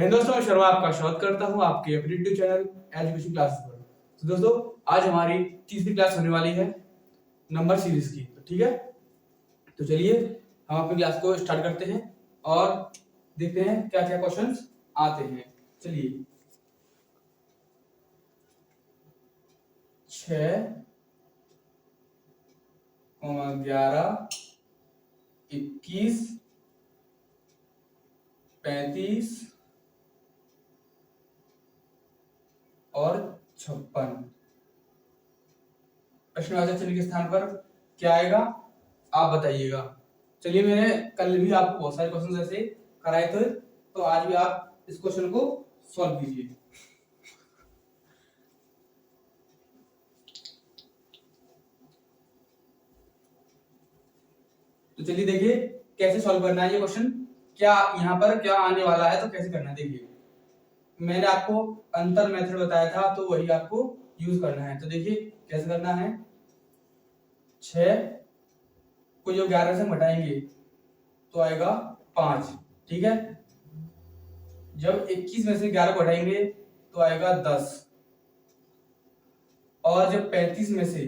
जय हिंद दोस्तों, मैं शर्मा आपका स्वागत करता हूं आपके अपने यूट्यूब चैनल एजुकेशन क्लासेस पर। तो दोस्तों, आज हमारी तीसरी क्लास होने वाली है नंबर सीरीज की। तो ठीक है, तो चलिए हम अपनी क्लास को स्टार्ट करते हैं और देखते हैं क्या क्या क्वेश्चंस आते हैं। चलिए, 6, 11, 21, 35 और 56। प्रश्नवाचक चिन्ह के स्थान पर क्या आएगा आप बताइएगा। चलिए, मैंने कल भी आपको बहुत सारे क्वेश्चन ऐसे कराए थे, तो आज भी आप इस क्वेश्चन को सॉल्व कीजिए। तो चलिए देखिए कैसे सॉल्व करना है ये क्वेश्चन, क्या यहाँ पर क्या आने वाला है, तो कैसे करना है देखिए। मैंने आपको अंतर मेथड बताया था, तो वही आपको यूज करना है। तो देखिए कैसे करना है। 6 को जो 11 से घटाएंगे तो आएगा 5, ठीक है। जब 21 में से 11 को घटाएंगे तो आएगा 10, और जब 35 में से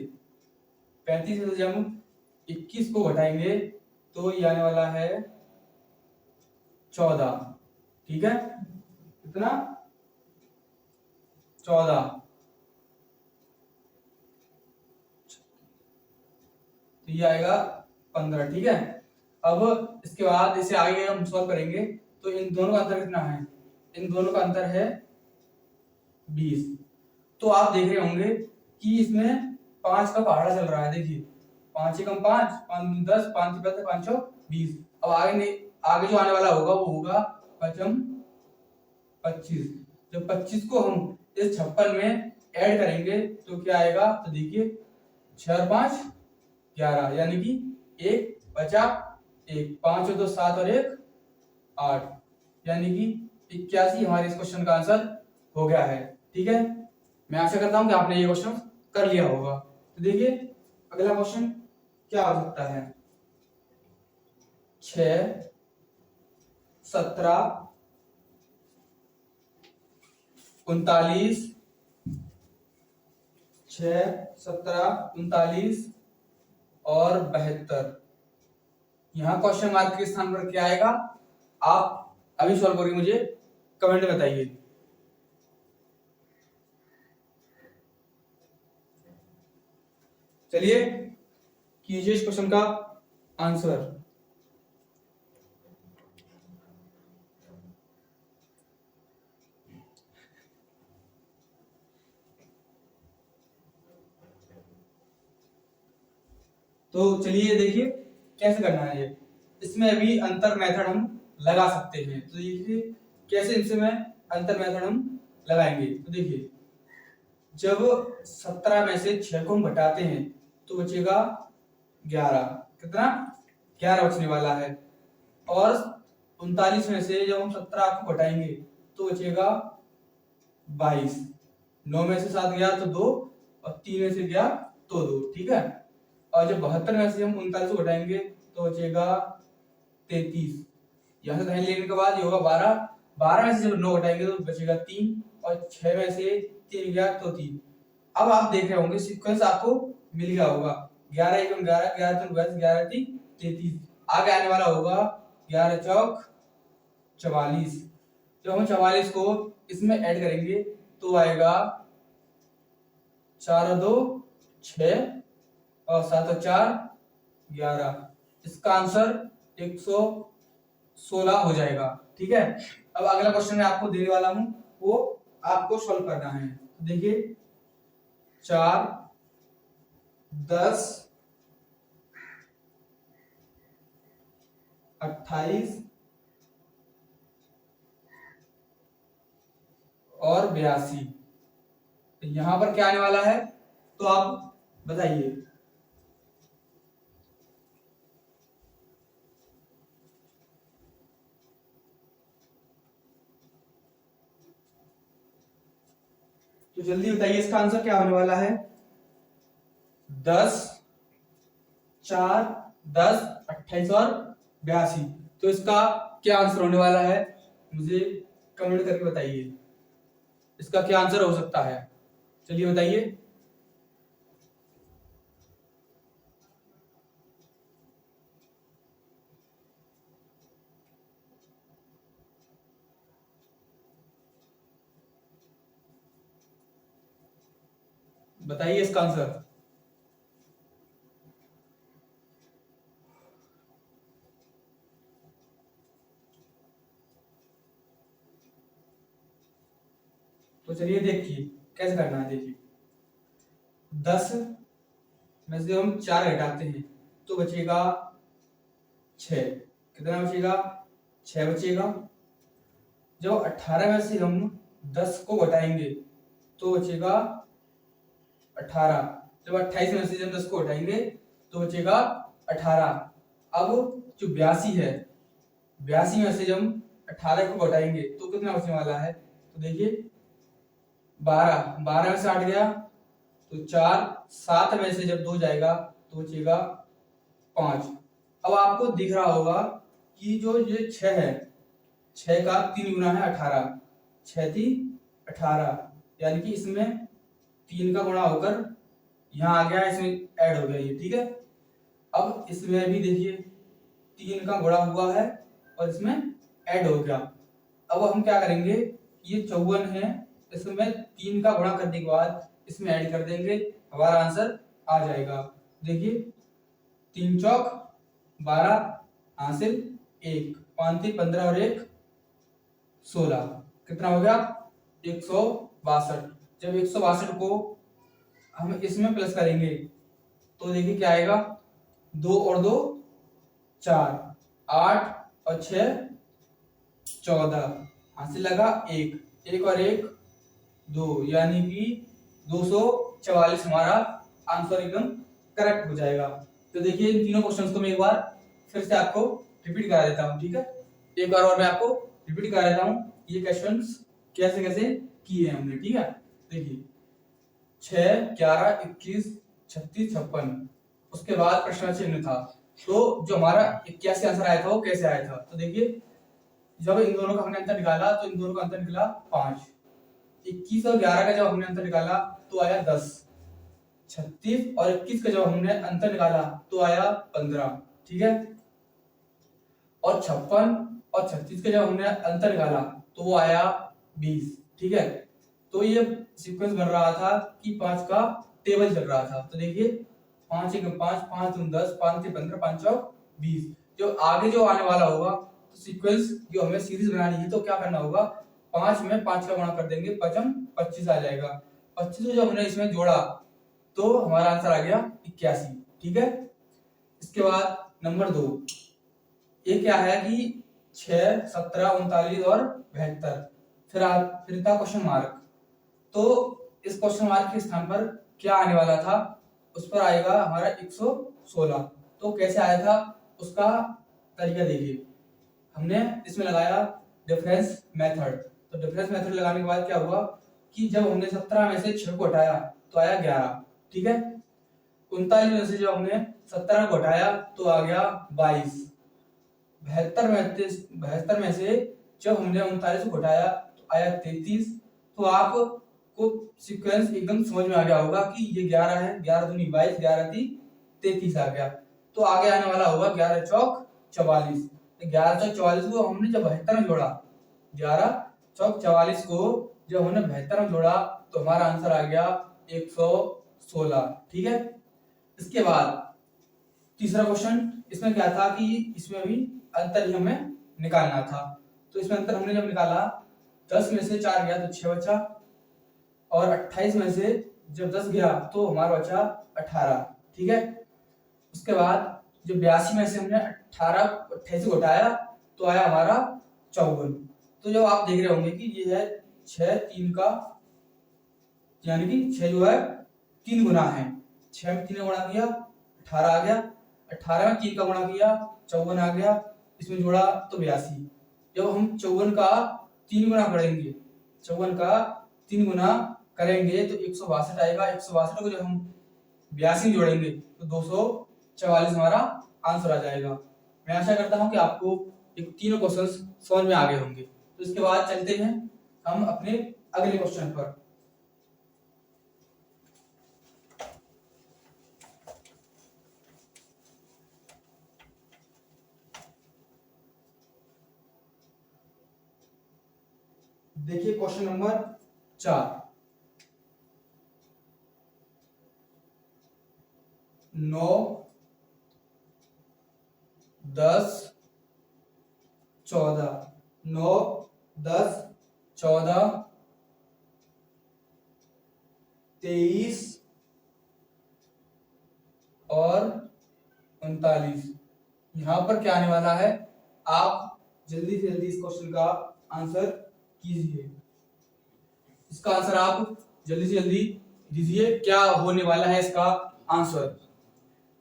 जब हम 21 को घटाएंगे तो ये आने वाला है 14, ठीक है। कितना? 14। तो ये आएगा 15, ठीक है। अब इसके बाद इसे आगे हम सॉल्व करेंगे तो इन दोनों का अंतर कितना है? इन दोनों का अंतर है 20। तो आप देख रहे होंगे कि इसमें 5 का पहाड़ा चल रहा है। देखिए 5 एकम 5, 5 10, 5 5 5 20। अब आगे जो आने वाला होगा वो होगा 5 25। जब 25 को हम इस 56 में ऐड करेंगे तो क्या आएगा? तो देखिए 6 और 5 11, यानी कि 1 बचा 1, 5 और 2 7 और 1 8, यानी कि 81 हमारे इस क्वेश्चन का आंसर हो गया है, ठीक है। मैं आशा करता हूं कि आपने ये क्वेश्चन कर लिया होगा। तो देखिए अगला क्वेश्चन क्या हो सकता है। 6, 17, 39, 6, 17, 39 और 72। यहां क्वेश्चन मार्क के स्थान पर क्या आएगा आप अभी सॉल्व करके मुझे कमेंट में बताइए। चलिए कीजिए इस क्वेश्चन का आंसर। तो चलिए देखिए कैसे करना है ये। इसमें अभी अंतर मेथड हम लगा सकते हैं। तो देखिए कैसे इनसे मैं अंतर मेथड हम लगाएंगे। तो देखिए जब 17 में से 6 को हम घटाते हैं तो बचेगा 11। कितना? 11 बचने वाला है। और 39 में से जब हम 17 को घटाएंगे तो बचेगा 22। 9 में से 7 गया तो 2, और 3 में से गया तो 2, ठीक है। और जब 72 में से हम 39 को घटाएंगे तो बचेगा 33। यहाँ से दाहिने लेने के बाद ये होगा 12। 12 में से जब 9 घटाएंगे तो बचेगा 3, और 6 में से 3 गया तो 3। अब आप देख रहे होंगे सीक्वेंस आपको मिल गया होगा। 11 एकम 11, 11 3 22, 11 3 33। आगे आने वाला होगा 11 चौक 44। जब हम 44 को इसमें ऐड करेंगे तो आएगा 4 और 2 6, और 7 और 4 11। इसका आंसर 116 हो जाएगा, ठीक है। अब अगला क्वेश्चन मैं आपको देने वाला हूं, वो आपको सॉल्व करना है। तो देखिए 4, 10, 28 और 82। यहां पर क्या आने वाला है तो आप बताइए। तो जल्दी बताइए इसका आंसर क्या होने वाला है। 10, 4, 10, 28 और 82। तो इसका क्या आंसर होने वाला है मुझे कमेंट करके बताइए इसका क्या आंसर हो सकता है। चलिए बताइए। बताइए इसका आंसर। तो चलिए देखिए कैसे करना है। देखिए 10 में से हम 4 घटाते हैं तो बचेगा 6। कितना बचेगा? 6 बचेगा। जब 18 में से हम 10 को घटाएंगे तो बचेगा 18। जब 28 में से जब 10 को घटाएंगे तो बचेगा 18। अब जो 82 है, 82 में से जब हम 18 को घटाएंगे तो कितना बचने वाला है? तो देखिए 12 में से 8 गया तो 4, 7 में से जब 2 जाएगा तो बचेगा 5। अब आपको दिख रहा होगा कि जो ये 6 है, 6 का 3 गुना है 18, 6 थी 18, यानी कि इसमें 3 का गुणा होकर यहाँ आ गया, इसमें ऐड हो गया ये, ठीक है। अब इसमें भी देखिए 3 का गुणा हुआ है और इसमें ऐड हो गया। अब हम क्या करेंगे, ये 54 है, इसमें 3 का गुणा करने के बाद इसमें ऐड कर देंगे, हमारा आंसर आ जाएगा। देखिए 3 चौक 12 हासिल 1, 5 थी 15 और 1 16, कितना हो गया? 162। जब 162 को हम इसमें प्लस करेंगे तो देखिए क्या आएगा, 2 और 2 4, 8 और 6 14, हासिल लगा 1, 1 और 1 2, यानी कि 244 हमारा आंसर एकदम करेक्ट हो जाएगा। तो देखिए इन तीनों क्वेश्चंस को मैं एक बार फिर से आपको रिपीट करा देता हूँ, ठीक है। एक बार और मैं आपको रिपीट करा देता हूँ ये क्वेश्चंस कैसे कैसे किए हैं हमने, ठीक है। देखिए 6, 11, 21, 36, 56, उसके बाद प्रश्न चिन्ह था। तो जो हमारा 81 आंसर आया था वो कैसे आया था? तो देखिए जब इन दोनों का हमने अंतर निकाला तो इन दोनों का अंतर निकला 5। 21 और 11 का जब हमने अंतर निकाला तो आया 10। 36 और 21 का जब हमने अंतर निकाला तो आया 15, ठीक है। और 56 और 36 का जब हमने अंतर निकाला तो वो आया 20, ठीक है। तो ये सीक्वेंस बन रहा था कि 5 का टेबल चल रहा था। तो देखिए 5 1 5, 5 2 10, 5 3 15, 5 4 20। जो आगे जो आने वाला होगा तो सीक्वेंस जो हमें सीरीज बनानी है तो क्या करना होगा, 5 में 5 का गुणा कर देंगे, 5 25 आ जाएगा। 25 को जब हमने इसमें जोड़ा तो हमारा आंसर आ गया 81, ठीक है। इसके बाद नंबर 2, ये क्या है कि 6, 17, 39 और 72, फिर था क्वेश्चन मार्क। तो इस क्वेश्चन मार्क के स्थान पर क्या आने वाला था, उस पर आएगा हमारा 116। तो कैसे आया था उसका तरीका देखिए। हमने इसमें लगाया डिफरेंस मेथड। तो डिफरेंस मेथड लगाने के बाद क्या हुआ कि जब हमने 17 में से 6 को हटाया तो आया 11, ठीक है। 39 में से जब हमने 17 को हटाया तो आ गया 22। 72 में से जब हमने 39 को हटाया तो आया 33। तो आपको सीक्वेंस एकदम समझ में आ गया होगा कि ये 11 है, 11 दूनी 22, 11 ती 33 आ गया। तो आगे आने वाला होगा 11 चौक 44। 11 चौक 44 को हमने जब 72 में जोड़ा, 11 चौक 44 को जब हमने 72 में जोड़ा तो हमारा आंसर आ गया 116, ठीक है। इसके बाद तीसरा क्वेश्चन, इसमें क्या था कि इसमें भी अंतर ही हमें निकालना था। तो इसमें अंतर हमने जब निकाला 10 में से 4 गया तो 6 बचा, और 28 में से जब 10 गया तो हमारा बचा 18, ठीक है। उसके बाद जो 82 में से हमने 28 को हटाया तो आया हमारा 54। तो जो आप देख रहे होंगे कि ये है 6 3 का, यानी कि 6 जो है 3 गुना है। 6 में 3 का गुणा किया 18 आ गया, 18 में 3 का गुणा किया 54 आ गया, इसमें जोड़ा तो 82। जब हम 54 का 3 गुना करेंगे, 54 का 3 गुना करेंगे तो 162 आएगा। 162 को जब हम 82 जोड़ेंगे तो 244 हमारा आंसर आ जाएगा। मैं आशा करता हूं कि आपको ये तीनों क्वेश्चंस समझ में आ गए होंगे। तो इसके बाद चलते हैं हम अपने अगले क्वेश्चन पर। देखिए क्वेश्चन नंबर 4, 9, 10, 14, 9, 10, 14, 23 और 39। यहां पर क्या आने वाला है, आप जल्दी से जल्दी इस क्वेश्चन का आंसर कीजिए। इसका आंसर आप जल्दी से जल्दी दीजिए, क्या होने वाला है इसका आंसर।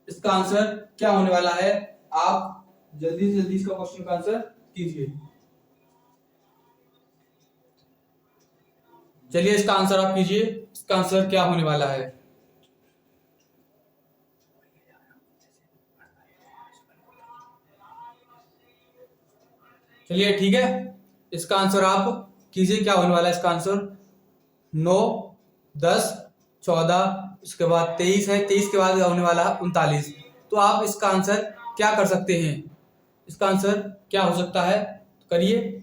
इसका आंसर क्या होने वाला है, आप जल्दी से जल्दी इसका क्वेश्चन का आंसर कीजिए। चलिए इसका आंसर आप कीजिए, इसका आंसर क्या होने वाला है। चलिए ठीक है, इसका आंसर आप कीजिए, क्या होने वाला है इसका आंसर। 9, 10, 14, उसके बाद 23 है, 23 के बाद होने वाला है 39। तो आप इसका आंसर क्या कर सकते हैं, इसका आंसर क्या हो सकता है, करिए।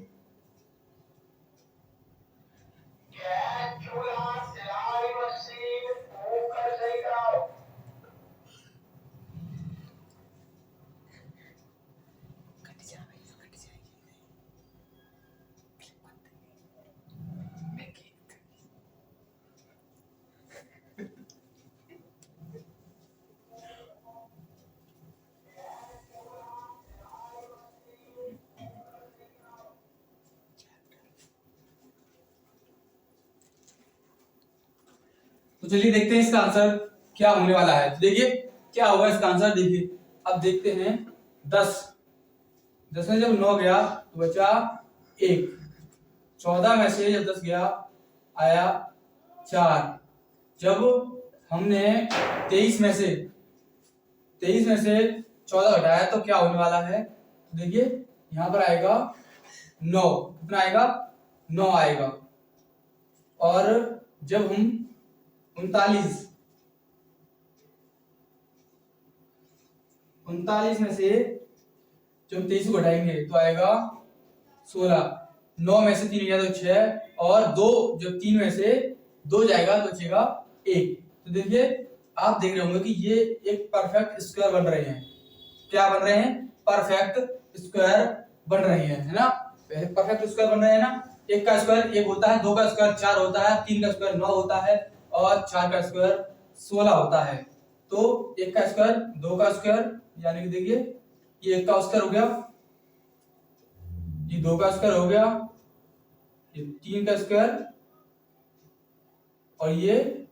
तो चलिए देखते हैं इसका आंसर क्या होने वाला है। तो देखिए क्या होगा इसका आंसर, देखिए अब देखते हैं। 10 में जब 9 गया तो बचा 1, 14 में से जब 10 गया आया 4, जब हमने 23 में से 14 घटाया तो क्या होने वाला है, तो देखिए यहां पर आएगा 9, कितना आएगा, 9 आएगा। और जब हम 39 में से जब 23 को घटाएंगे तो आएगा 16, 9 में से 3 गया तो 6, और 2 जब 3 में से 2 जाएगा तो बचेगा 1। तो देखिए आप देख रहे होंगे कि ये एक परफेक्ट स्क्वायर बन रहे हैं। क्या बन रहे हैं, परफेक्ट स्क्वायर बन रहे हैं, है ना। परफेक्ट स्क्वायर बन रहे हैं ना। एक का स्क्वायर 1 होता है, 2 का स्क्वायर 4 होता है, 3 का स्क्वायर 9 होता है, और 4 का स्क्वायर 16 होता है। तो 1 का स्क्वायर 2 का स्क्वायर, यानी कि देखिए ये 1 का स्क्वायर हो गया, ये 2 का स्क्वायर हो गया, ये 3 का स्क्वायर, और ये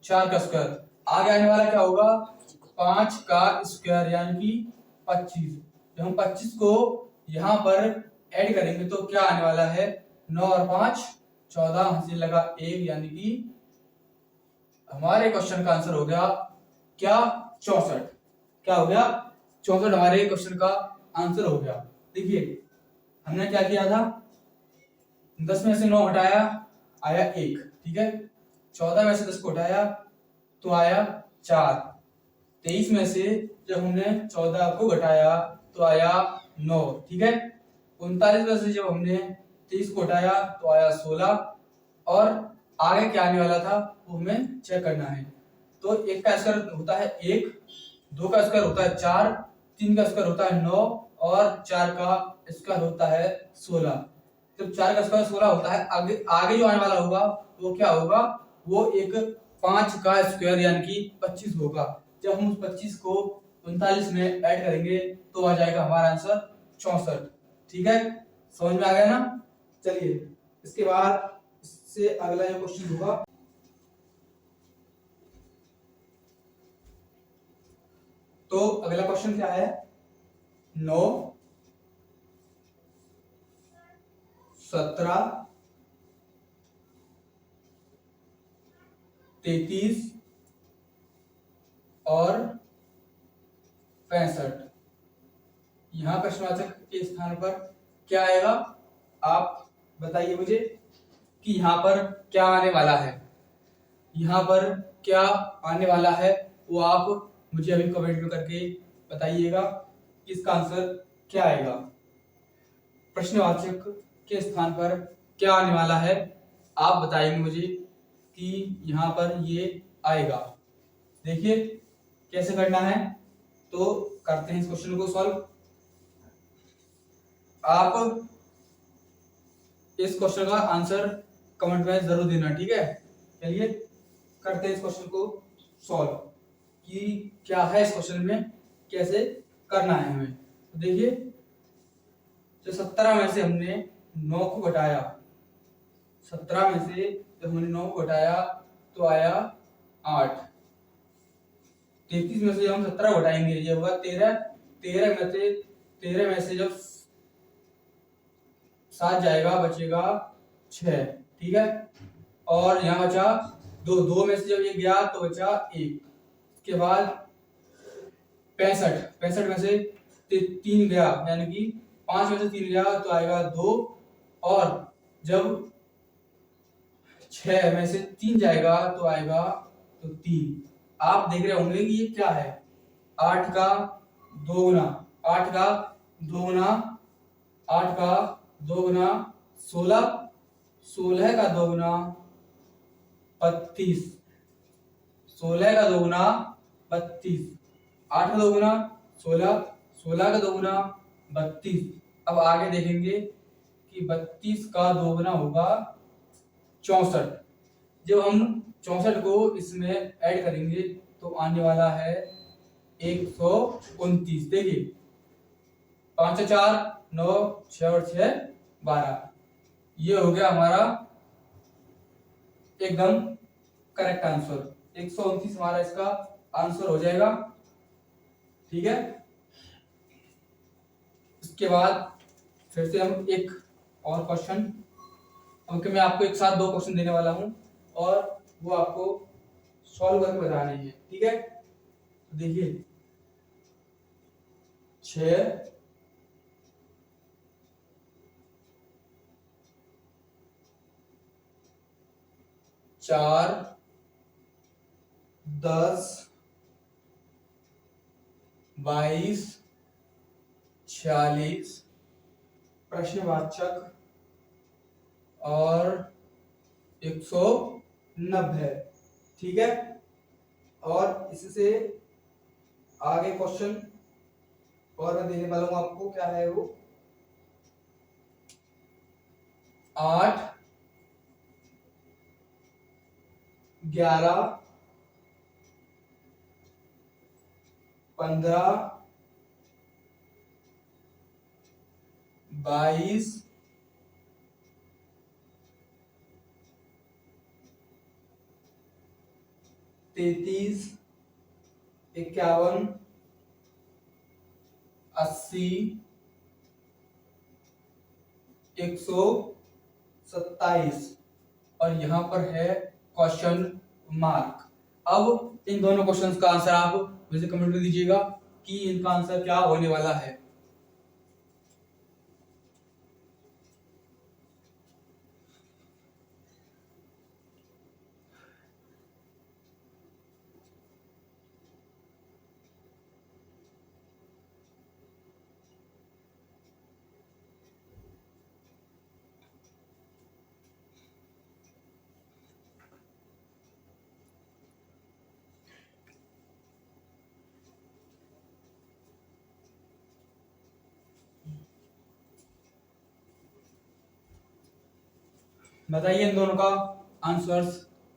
4 का स्क्वायर। आगे आने वाला क्या होगा, 5 का स्क्वायर यानी कि 25। जब हम 25 को यहां पर ऐड करेंगे तो क्या आने वाला है, 9 और 5 14, हंसी लगा 1, यानी कि हमारे क्वेश्चन का आंसर हो गया क्या, 64। क्या हो गया, 64 हमारे क्वेश्चन का आंसर हो गया। देखिए हमने क्या किया था, 10 में से 9 हटाया आया 1, ठीक है। 14 में से 10 को हटाया तो आया 4, 23 में से जब हमने 14 को घटाया तो आया 9, ठीक है। 39 में से जब हमने 23 को हटाया तो आया 16, और आगे क्या आने वाला था वो हमें चेक करना है। तो 1 का स्क्वायर होता है 1, 2 का स्क्वायर होता है 4, 3 का स्क्वायर होता है 9, और 4 का स्क्वायर होता है 16। जब 4 का स्क्वायर 16 होता है, आगे आगे जो आने वाला होगा वो क्या होगा, वो एक 5 का स्क्वायर यानी कि 25 होगा। जब हम उस 25 को 39 में ऐड करेंगे तो आ जाएगा हमारा आंसर 64, ठीक है। समझ में आ गया ना। चलिए इसके बाद इससे अगला जो क्वेश्चन होगा, तो अगला क्वेश्चन क्या है, 9, 17, 33 और 65। यहां प्रश्नवाचक के स्थान पर क्या आएगा, आप बताइए मुझे कि यहाँ पर क्या आने वाला है, यहाँ पर क्या आने वाला है, वो आप मुझे अभी कमेंट में करके बताइएगा कि इसका आंसर क्या आएगा। प्रश्नवाचक के स्थान पर क्या आने वाला है, आप बताएंगे मुझे कि यहाँ पर ये आएगा। देखिए कैसे करना है, तो करते हैं इस क्वेश्चन को सॉल्व। आप इस क्वेश्चन का आंसर कमेंट में जरूर देना, ठीक है। चलिए करते हैं इस क्वेश्चन को सॉल्व कि क्या है इस क्वेश्चन में, कैसे करना है हमें। तो देखिए जो 17 में से हमने 9 को घटाया, 17 में से जब हमने 9 को घटाया तो आया 8। 33 में से जब हम 17 घटाएंगे ये होगा 13। 13 में से जब 7 जाएगा बचेगा 6, ठीक है। और यहाँ बचा 2 में से जब ये गया तो बचा 1। इसके बाद 65 में से 3 गया, यानी कि 5 में से 3 गया तो आएगा 2। और जब 6 में से 3 जाएगा तो आएगा तो 3। आप देख रहे होंगे कि ये क्या है, 8 का 2 गुना 8 का 2 गुना 8 का 2 गुना 16, 16 का 2 गुना 32, 16 का 2 गुना 32, 8 का 2 गुना 16, 16 का 2 गुना 32। अब आगे देखेंगे कि 32 का 2 गुना होगा 64। जब हम 64 को इसमें ऐड करेंगे तो आने वाला है 129। देखिए 5 से 4 9, 6 और 6 12। ये हो गया हमारा एकदम करेक्ट आंसर। 129 हमारा इसका आंसर हो जाएगा, ठीक है। इसके बाद फिर से हम एक और क्वेश्चन, क्योंकि मैं आपको एक साथ 2 क्वेश्चन देने वाला हूं और वो आपको सॉल्व करके बताने हैं, ठीक है। तो देखिए 6 4 10 22 46 प्रश्नवाचक और 190, ठीक है। और इससे आगे क्वेश्चन और मैं देने वाला हूं आपको, क्या है वो 8 11 15 22 33 51 80 127 और यहाँ पर है क्वेश्चन मार्क। अब इन दोनों क्वेश्चंस का आंसर आप मुझे कमेंट में दीजिएगा कि इनका आंसर क्या होने वाला है। बताइए इन दोनों का आंसर्स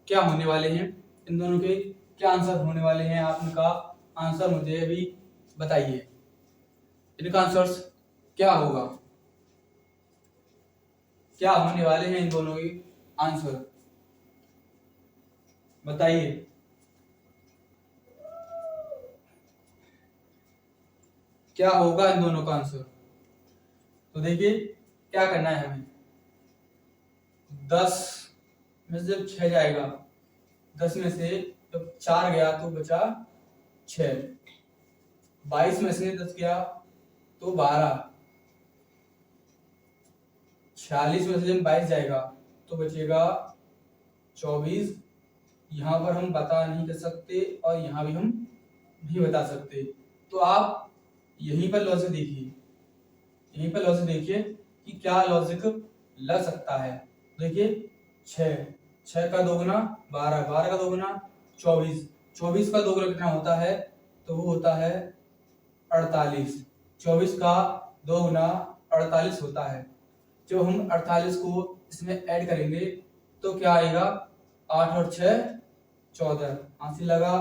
क्या होने वाले हैं, इन दोनों के क्या आंसर होने वाले हैं, आप इनका आंसर मुझे अभी बताइए। इनका आंसर्स क्या होगा, क्या होने वाले हैं इन दोनों के आंसर, बताइए। क्या होगा इन दोनों का आंसर। तो देखिए क्या करना है हमें, 10 में से जब 6 जाएगा, 10 में से जब 4 गया तो बचा 6, 22 में से 10 गया तो 12, 46 में से जब 22 जाएगा तो बचेगा 24। यहाँ पर हम बता नहीं कर सकते और यहाँ भी हम नहीं बता सकते। तो आप यहीं पर लॉजिक देखिए, यहीं पर लॉजिक देखिए कि क्या लॉजिक लग सकता है। देखिए 6 का दोगुना 12, 12 का दोगुना 24, 24 का दोगुना कितना होता है, तो वो होता है 48। 24 का दोगुना 48 होता है। जब हम 48 को इसमें ऐड करेंगे तो क्या आएगा, 8 और 6 14, आंसर लगा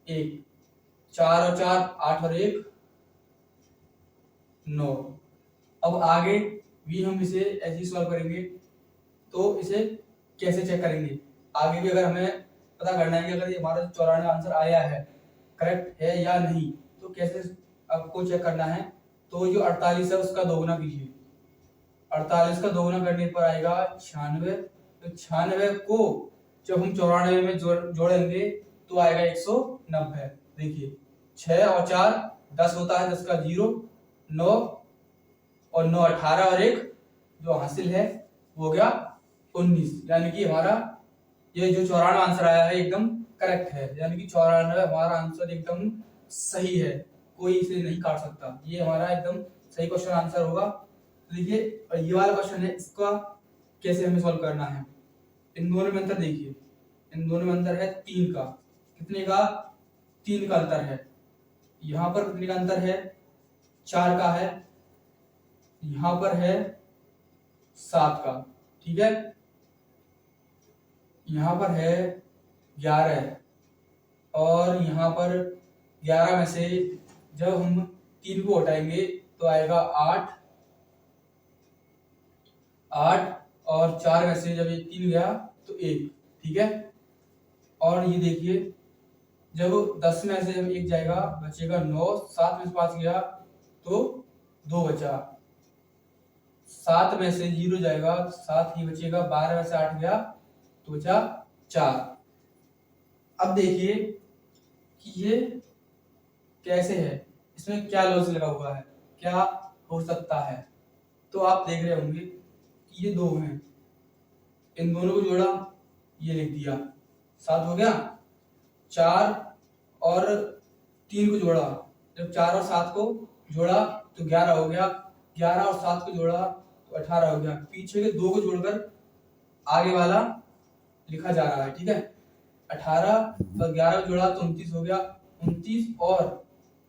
1, 4 और 4 8 और 1 9। अब आगे भी हम इसे ऐसे ही सॉल्व करेंगे। तो इसे कैसे चेक करेंगे, आगे भी अगर हमें पता करना है कि अगर ये हमारा 94 आंसर आया है करेक्ट है या नहीं, तो कैसे आपको चेक करना है। तो जो 48 है उसका दोगुना कीजिए, 48 का दोगुना करने पर आएगा 96। तो 96 को जब हम 94 में जोड़ेंगे तो आएगा 190। देखिए 6 और 4 10 होता है, 10 का 0, 9 और 9 18 और 1 जो हासिल है वो हो गया 19। यानी कि हमारा ये जो 94 आंसर आया है एकदम करेक्ट है, यानी कि 94 हमारा आंसर एकदम सही है, कोई इसे नहीं काट सकता। ये हमारा एकदम सही क्वेश्चन आंसर होगा। तो देखिए और ये वाला क्वेश्चन है, इसका कैसे हमें सॉल्व करना है। इन दोनों में अंतर देखिए, इन दोनों में अंतर है 3 का, कितने का, 3 का अंतर है। यहाँ पर कितने का अंतर है, 4 का है, यहाँ पर है 7 का, ठीक है। यहाँ पर है 11 और यहाँ पर 11 में से जब हम 3 को हटाएंगे तो आएगा 8 और 4 में से जब ये 3 गया तो 1, ठीक है। और ये देखिए जब 10 में से जब 1 जाएगा बचेगा 9, 7 में से 5 गया तो 2 बचा, 7 में से 0 जाएगा तो 7 ही बचेगा, 12 में से 8 गया तो बचा 4। अब देखिए कि ये कैसे है, इसमें क्या लॉजिक लगा हुआ है, क्या हो सकता है। तो आप देख रहे होंगे कि ये 2 हैं, इन दोनों को जोड़ा, ये लिख दिया 7 हो गया। 4 और 3 को जोड़ा, जब 4 और 7 को जोड़ा तो 11 हो गया, 11 और 7 को जोड़ा तो 18 हो गया। पीछे के 2 को जोड़कर आगे वाला लिखा जा रहा है, ठीक है। 18 और 11 को जोड़ा तो 29 हो गया, 29 और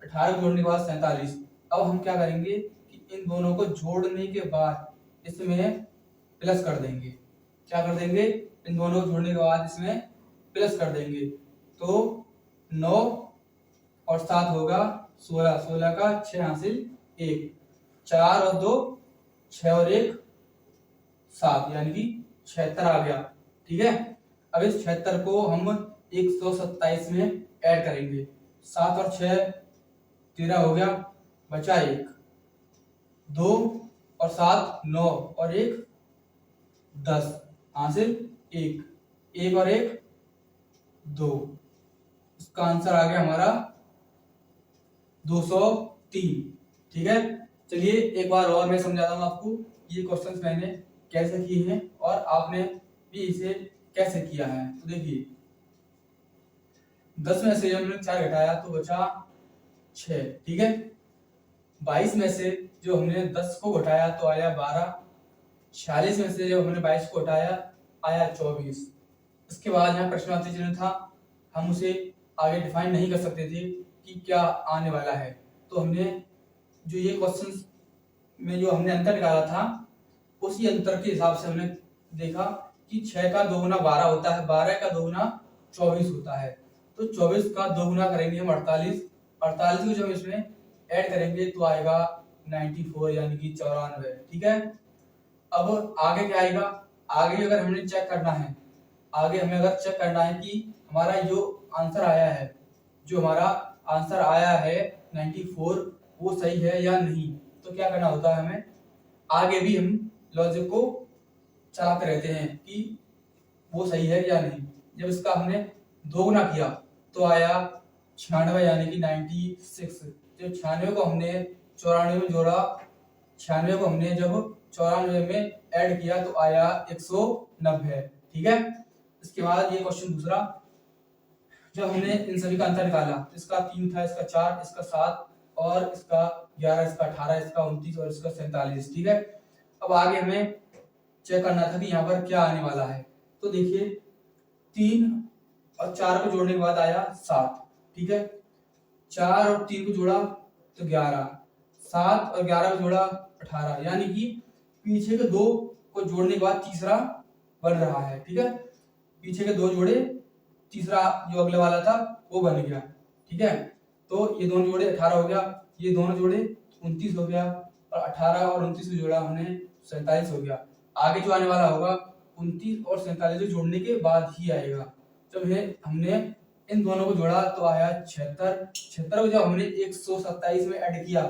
18 को जोड़ने के बाद 47। अब हम क्या करेंगे कि इन दोनों को जोड़ने के बाद इसमें प्लस कर देंगे। क्या कर देंगे, इन दोनों को जोड़ने के बाद इसमें प्लस कर देंगे। तो 9 और 7 होगा 16, 16 का 6 हासिल 1, 4 और 2 6 और 1 7, यानी कि 76 आ गया, ठीक है। अब इस 76 को हम 127 में ऐड करेंगे, 7 और 6 13 हो गया, बचा 1, 2 और 7 9 और 1 10, हासिल 1, 1 और 1 2। इसका आंसर आ गया हमारा 203, ठीक है। चलिए एक बार और मैं समझाता हूँ आपको ये क्वेश्चंस मैंने कैसे किए हैं और आपने भी इसे कैसे किया है। तो देखिए 10 में से हमने 4 घटाया तो बचा 6, ठीक है। 22 में से जो हमने 10 को घटाया तो आया 12, 46 में से जब हमने 22 को हटाया आया 24। इसके बाद यहाँ प्रश्नवाची चिन्ह था, हम उसे आगे डिफाइन नहीं कर सकते थे कि क्या आने वाला है। तो हमने जो ये क्वेश्चंस में जो हमने अंतर निकाला था उसी अंतर के हिसाब से हमने देखा कि 6 का दोगुना 12 होता है, 12 का दोगुना 24 होता है। तो 24 का दोगुना करेंगे हम 48, 48 को जब इसमें ऐड करेंगे तो आएगा 94 यानी कि 94, ठीक है। अब आगे क्या आएगा, आगे अगर हमने चेक करना है, आगे हमें अगर चेक करना है कि हमारा जो आंसर आया है, जो हमारा आंसर आया है 94 वो सही है या नहीं, तो क्या करना होता है हमें, आगे भी हम लॉजिक को चलाते रहते हैं कि वो सही है या नहीं। जब इसका हमने दोगुना किया तो आया 96 यानी कि 96। जब 96 को हमने 94 में जोड़ा, 96 को हमने जब 94 में ऐड किया तो आया 190। ठीक है। इसके बाद ये क्वेश्चन दूसरा, जब हमने इन सभी का अंतर निकाला तो इसका 3 था, इसका 4, इसका 7 और इसका 11, इसका 18, इसका 29 और इसका 47। ठीक है। अब आगे हमें चेक करना था कि यहाँ पर क्या आने वाला है। तो देखिए 3 और 4 को जोड़ने के बाद आया 7। ठीक है। 4 और 3 को जोड़ा तो 11, 7 और 11 को जोड़ा 18, यानी कि पीछे के 2 को जोड़ने के बाद तीसरा बन रहा है। ठीक है। पीछे के 2 जोड़े, तीसरा जो अगले वाला था वो बन गया। ठीक है। तो ये दोनों जोड़े 18 हो गया, ये दोनों जोड़े 29 हो गया और 18 और 29 को जोड़ा हमने 47 हो गया। आगे जो आने वाला होगा 29 और 47 को जोड़ने के बाद ही आएगा। जब हमने इन दोनों को जोड़ा तो आया 76। 76 को जब हमने 127 में ऐड किया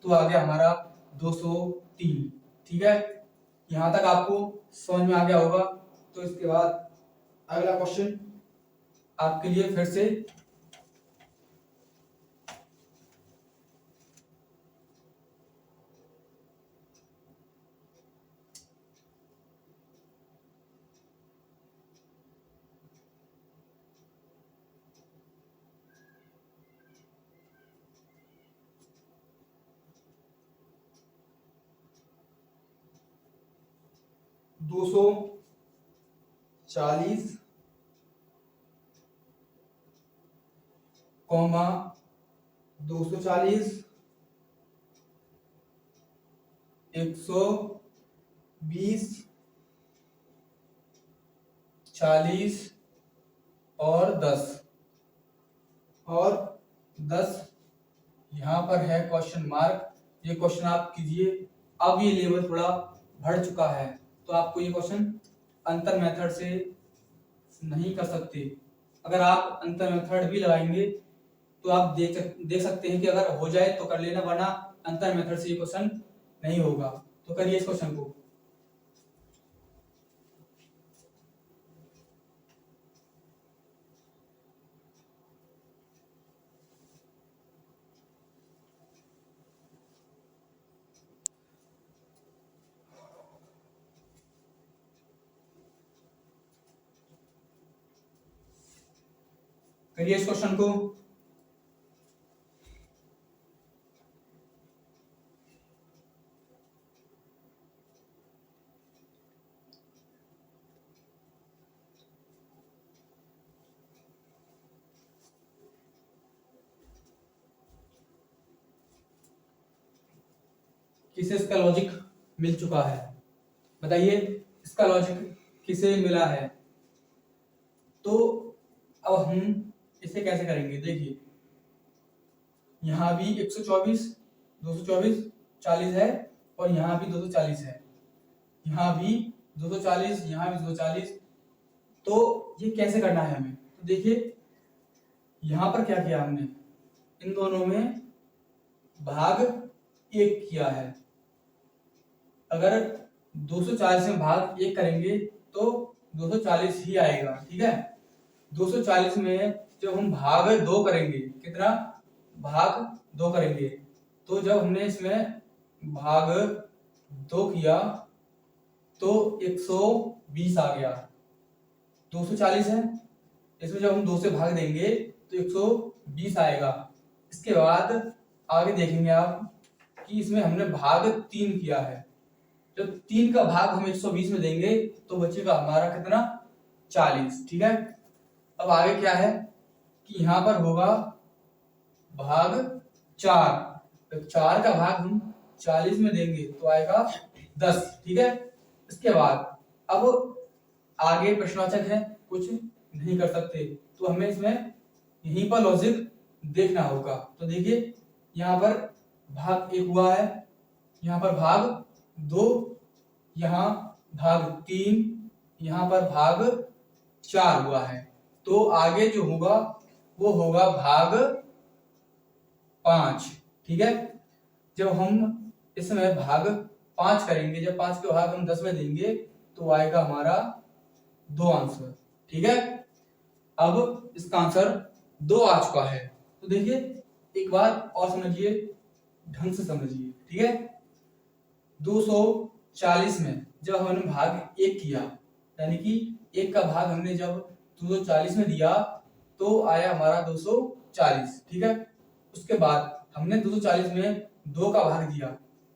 तो आ गया हमारा 203। ठीक है। यहाँ तक आपको समझ में आ गया होगा। तो इसके बाद अगला क्वेश्चन आपके लिए फिर से दो सौ 40 कॉमा 240 120 40 और 10 और 10 यहाँ पर है क्वेश्चन मार्क। ये क्वेश्चन आप कीजिए। अब ये लेवल थोड़ा बढ़ चुका है तो आपको ये क्वेश्चन अंतर मेथड से नहीं कर सकते। अगर आप अंतर मेथड भी लगाएंगे तो आप देख सकते हैं कि अगर हो जाए तो कर लेना, वरना अंतर मेथड से ये क्वेश्चन नहीं होगा। तो करिए इस क्वेश्चन को। करिए इस क्वेश्चन को। किसे इसका लॉजिक मिल चुका है, बताइए इसका लॉजिक किसे मिला है। तो अब हम इसे कैसे करेंगे, देखिए यहाँ भी 124 224 40 है और यहाँ भी 240 है, यहाँ भी 240, यहाँ भी 240। तो ये कैसे करना है हमें। तो देखिए यहाँ पर क्या किया हमने, इन दोनों में भाग 1 किया है। अगर 240 में भाग 1 करेंगे तो 240 ही आएगा। ठीक है। 240 में जब हम भाग 2 करेंगे, कितना भाग 2 करेंगे, तो जब हमने इसमें भाग 2 किया तो 120 आ गया। 240 है, इसमें जब हम 2 से भाग देंगे तो 120 आएगा। इसके बाद आगे देखेंगे आप कि इसमें हमने भाग 3 किया है। जब 3 का भाग हम 120 में देंगे तो बचेगा हमारा कितना 40। ठीक है। अब आगे क्या है कि यहाँ पर होगा भाग 4, तो 4 का भाग हम 40 में देंगे तो आएगा 10। ठीक है। इसके बाद अब आगे प्रश्नवाचक है, कुछ नहीं कर सकते, तो हमें इसमें यहीं पर लॉजिक देखना होगा। तो देखिए यहाँ पर भाग 1 हुआ है, यहाँ पर भाग 2, यहाँ भाग 3, यहाँ पर भाग 4 हुआ है। तो आगे जो होगा वो होगा भाग 5। ठीक है। जब हम इसमें भाग 5 करेंगे, जब 5 के भाग हम 10 में देंगे तो आएगा हमारा 2 आंसर। ठीक है। अब इसका आंसर 2 आ चुका है। तो देखिए एक बार और समझिए, ढंग से समझिए। ठीक है। 200 240 में जब हमने भाग 1 किया, यानी कि 1 का भाग हमने जब 240 में दिया तो आया हमारा 240, ठीक है। उसके बाद हमने 240 में 2 का भाग दिया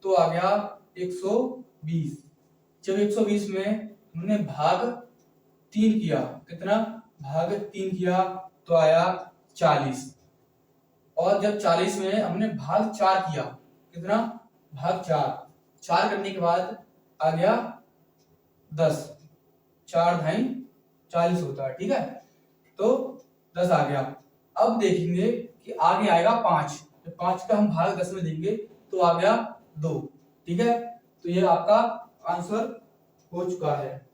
तो आ गया 120। जब 120 में हमने भाग 3 किया, कितना भाग 3 किया तो आया 40। और जब 40 में हमने भाग 4 किया, कितना भाग 4 करने के बाद आ गया 10, 4 ढाई 40 होता है, ठीक है। तो 10 आ गया। अब देखेंगे कि आगे आएगा 5, जब 5 का हम भाग 10 में देंगे तो आ गया 2, ठीक है। तो ये आपका आंसर हो चुका है।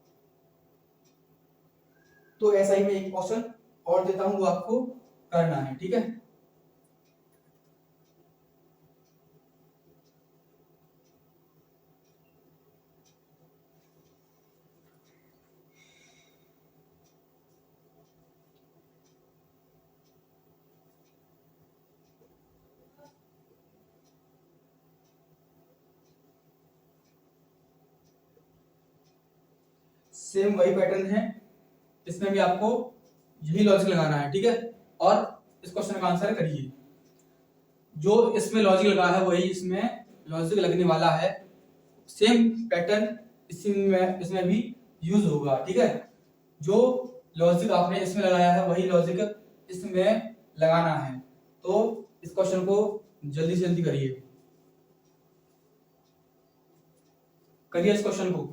तो ऐसा ही मैं एक क्वेश्चन और देता हूं, वो आपको करना है, ठीक है। सेम वही पैटर्न है, इसमें भी आपको यही लॉजिक लगाना है, ठीक है। और इस क्वेश्चन का आंसर करिए। जो इसमें लॉजिक लगा है वही इसमें लॉजिक लगने वाला है। सेम पैटर्न इसमें भी यूज होगा, ठीक है। जो लॉजिक आपने इसमें लगाया है वही लॉजिक इसमें लगाना है। तो इस क्वेश्चन को जल्दी से जल्दी करिए, करिए इस क्वेश्चन को।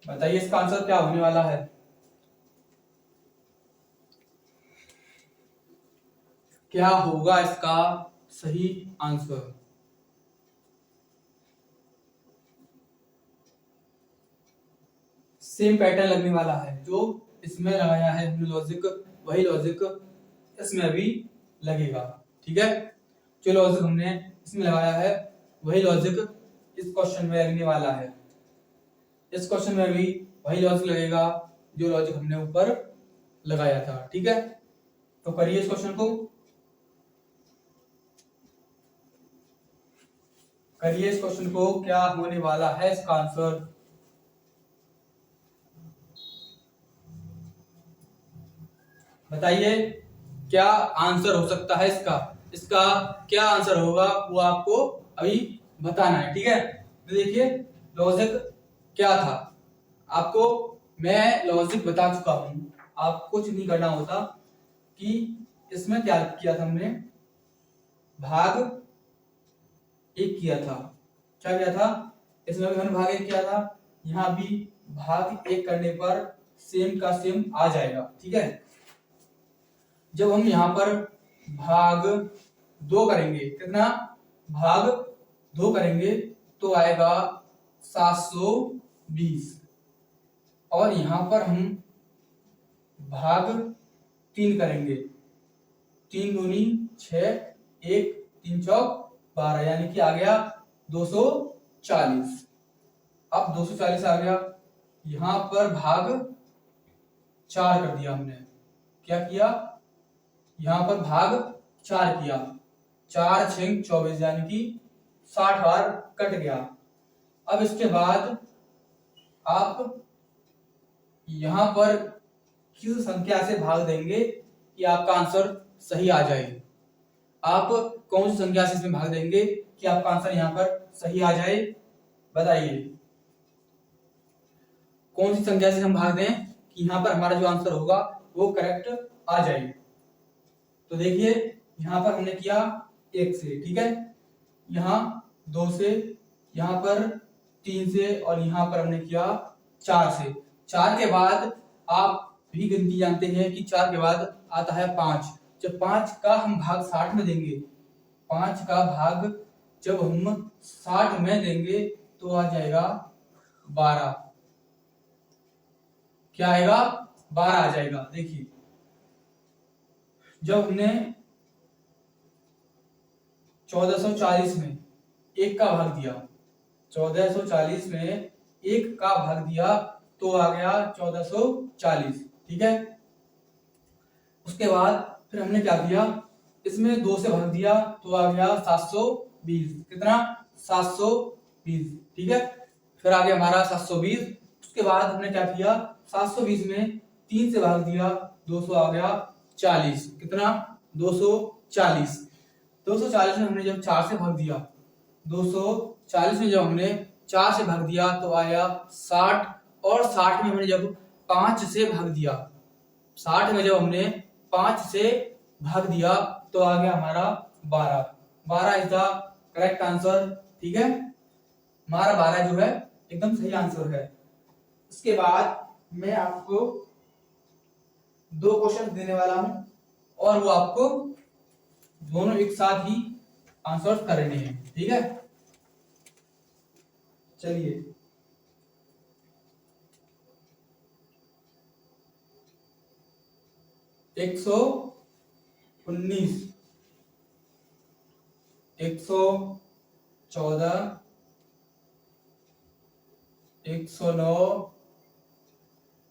बताइए इसका आंसर क्या होने वाला है। क्या होगा इसका सही आंसर। सेम पैटर्न लगने वाला है, जो इसमें लगाया है हमने लॉजिक वही लॉजिक इसमें भी लगेगा, ठीक है। जो लॉजिक हमने इसमें लगाया है वही लॉजिक इस क्वेश्चन में लगने वाला है। इस क्वेश्चन में भी वही लॉजिक लगेगा जो लॉजिक हमने ऊपर लगाया था, ठीक है। तो करिए इस क्वेश्चन को, करिए इस क्वेश्चन को। क्या होने वाला है इसका आंसर। बताइए क्या आंसर हो सकता है इसका। इसका क्या आंसर होगा वो आपको अभी बताना है, ठीक है। तो देखिए लॉजिक क्या था, आपको मैं लॉजिक बता चुका हूं। आप कुछ नहीं करना होता कि इसमें क्या किया था हमने, भाग 1 किया था। क्या किया था इसमें भी हमने भाग 1 किया था, यहां भी भाग 1 करने पर सेम का सेम आ जाएगा, ठीक है। जब हम यहां पर भाग 2 करेंगे, कितना भाग 2 करेंगे तो आएगा 720। और यहां पर हम भाग 3 करेंगे, 3 दूनी 6, 1 3 चौक 12, यानी कि आ गया 240। अब 240 आ गया, यहां पर भाग 4 कर दिया हमने। क्या किया, यहां पर भाग 4 किया, 4 6 24, यानी कि 60 बार कट गया। अब इसके बाद आप यहां पर किस संख्या से भाग देंगे कि आपका आंसर सही आ जाए। आप कौन सी संख्या से इसमें भाग देंगे कि आपका आंसर यहां पर सही आ जाए, बताइए। कौन सी संख्या से हम भाग दें कि यहां पर हमारा जो आंसर होगा वो करेक्ट आ जाए। तो देखिए यहां पर हमने किया 1 से, ठीक है, यहां 2 से, यहां पर 3 से, और यहां पर हमने किया 4 से। 4 के बाद आप भी गिनती जानते हैं कि 4 के बाद आता है 5। जब 5 का हम भाग 60 में देंगे, 5 का भाग जब हम 60 में देंगे तो आ जाएगा 12। क्या आएगा, 12 आ जाएगा। देखिए जब हमने 1440 में 1 का भाग दिया, 1440 में 1 का भाग दिया तो आ गया 1440, ठीक है। उसके बाद फिर हमने क्या किया, इसमें 2 से भाग दिया तो आ गया 720, कितना 720, ठीक है। फिर आ गया हमारा 720। उसके बाद हमने क्या किया, 720 में 3 से भाग दिया 200 आ गया 40, कितना 240। 240 में हमने जब 4 से भाग दिया, 240 में जब हमने 4 से भाग दिया तो आया 60, और 60 में हमने जब 5 से भाग दिया, 60 में जब हमने 5 से भाग दिया तो आ गया हमारा 12। 12 इज द करेक्ट आंसर, ठीक है। हमारा 12 जो है एकदम सही आंसर है। इसके बाद मैं आपको 2 क्वेश्चन देने वाला हूं और वो आपको दोनों एक साथ ही आंसर करने हैं, ठीक है। चलिए, एक सौ 19, 114, 109,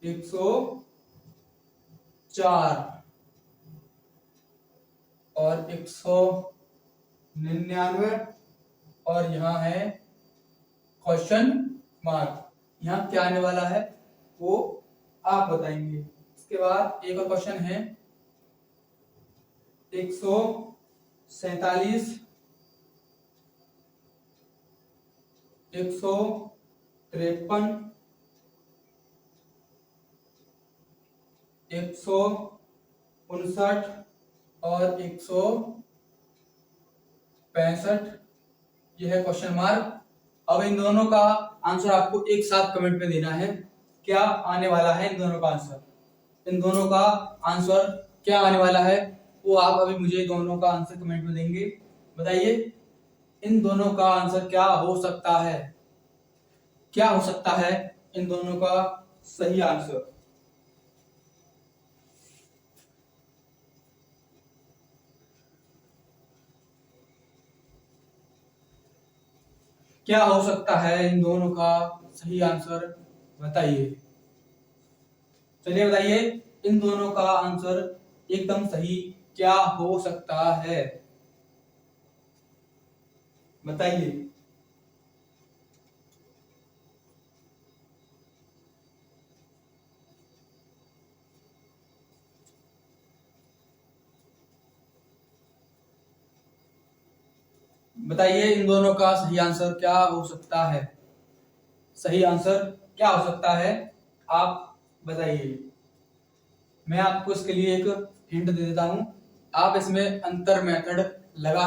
104 और 199, और यहाँ है क्वेश्चन मार्क। यहाँ क्या आने वाला है वो आप बताएंगे। इसके बाद एक और क्वेश्चन है 147, 153, 159 और 165, यह है क्वेश्चन मार्क। अब इन दोनों का आंसर आपको एक साथ कमेंट में देना है। क्या आने वाला है इन दोनों का आंसर, इन दोनों का आंसर क्या आने वाला है वो आप अभी मुझे दोनों का आंसर कमेंट में देंगे। बताइए इन दोनों का आंसर क्या हो सकता है, क्या हो सकता है इन दोनों का सही आंसर। क्या हो सकता है इन दोनों का सही आंसर, बताइए। चलिए बताइए इन दोनों का आंसर एकदम सही क्या हो सकता है, बताइए। बताइए इन दोनों का सही आंसर क्या हो सकता है, सही आंसर क्या हो सकता है, आप बताइए। मैं आपको इसके लिए एक हिंट दे देता हूं, आप इसमें अंतर मेथड लगा